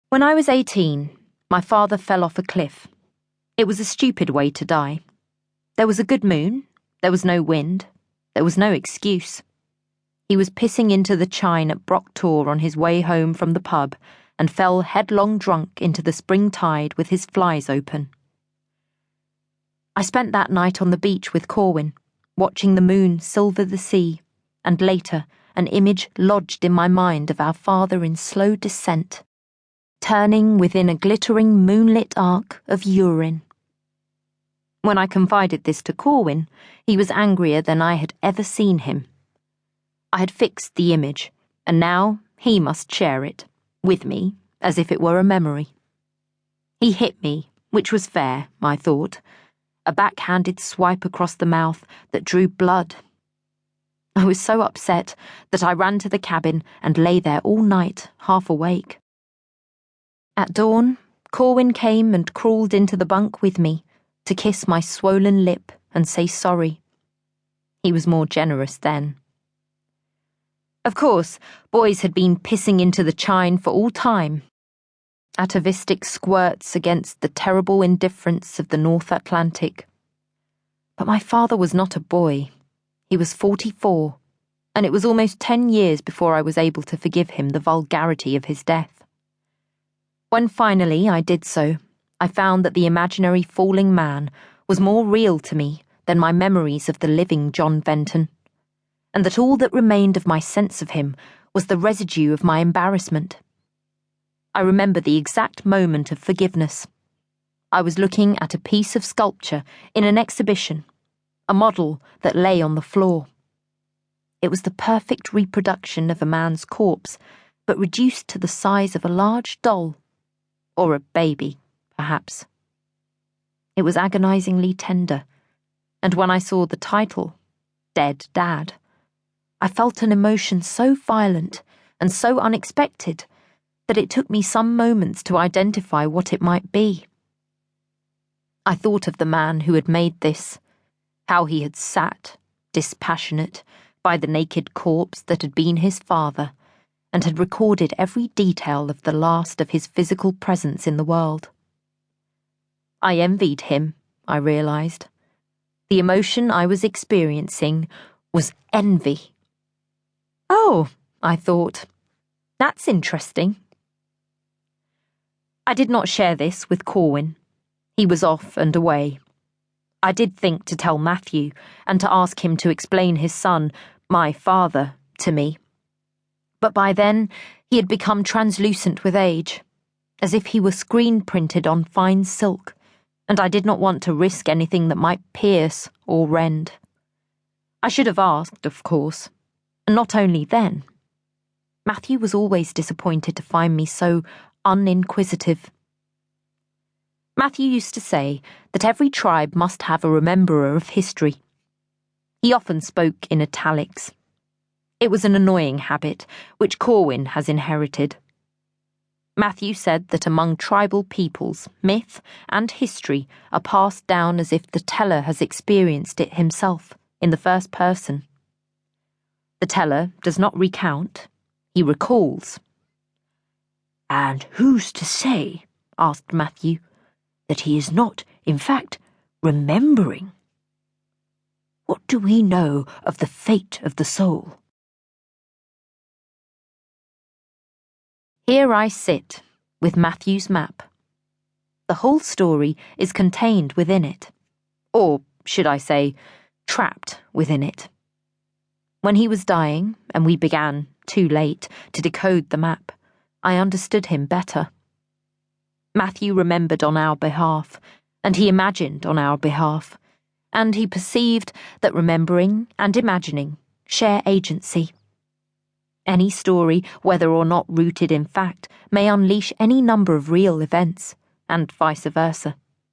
When I was 18, my father fell off a cliff. It was a stupid way to die. There was a good moon, there was no wind, there was no excuse. He was pissing into the chine at Brock Tor on his way home from the pub and fell headlong drunk into the spring tide with his flies open. I spent that night on the beach with Corwin, watching the moon silver the sea, and later an image lodged in my mind of our father in slow descent, turning within a glittering moonlit arc of urine. When I confided this to Corwin, he was angrier than I had ever seen him. I had fixed the image, and now he must share it, with me, as if it were a memory. He hit me, which was fair, I thought, a backhanded swipe across the mouth that drew blood. I was so upset that I ran to the cabin and lay there all night, half awake. At dawn, Corwin came and crawled into the bunk with me to kiss my swollen lip and say sorry. He was more generous then. Of course, boys had been pissing into the chine for all time, atavistic squirts against the terrible indifference of the North Atlantic. But my father was not a boy. He was 44, and it was almost 10 years before I was able to forgive him the vulgarity of his death. When finally I did so, I found that the imaginary falling man was more real to me than my memories of the living John Venton, and that all that remained of my sense of him was the residue of my embarrassment. I remember the exact moment of forgiveness. I was looking at a piece of sculpture in an exhibition, a model that lay on the floor. It was the perfect reproduction of a man's corpse, but reduced to the size of a large doll. Or a baby, perhaps. It was agonizingly tender, and when I saw the title, Dead Dad, I felt an emotion so violent and so unexpected that it took me some moments to identify what it might be. I thought of the man who had made this, how he had sat, dispassionate, by the naked corpse that had been his father, and had recorded every detail of the last of his physical presence in the world. I envied him, I realized. The emotion I was experiencing was envy. Oh, I thought, that's interesting. I did not share this with Corwin. He was off and away. I did think to tell Matthew and to ask him to explain his son, my father, to me. But by then, he had become translucent with age, as if he were screen-printed on fine silk, and I did not want to risk anything that might pierce or rend. I should have asked, of course, and not only then. Matthew was always disappointed to find me so uninquisitive. Matthew used to say that every tribe must have a rememberer of history. He often spoke in italics. It was an annoying habit, which Corwin has inherited. Matthew said that among tribal peoples, myth and history are passed down as if the teller has experienced it himself, in the first person. The teller does not recount, he recalls. "And who's to say," asked Matthew, "that he is not, in fact, remembering? What do we know of the fate of the soul?" Here I sit, with Matthew's map. The whole story is contained within it, or, should I say, trapped within it. When he was dying, and we began, too late, to decode the map, I understood him better. Matthew remembered on our behalf, and he imagined on our behalf, and he perceived that remembering and imagining share agency. Any story, whether or not rooted in fact, may unleash any number of real events, and vice versa.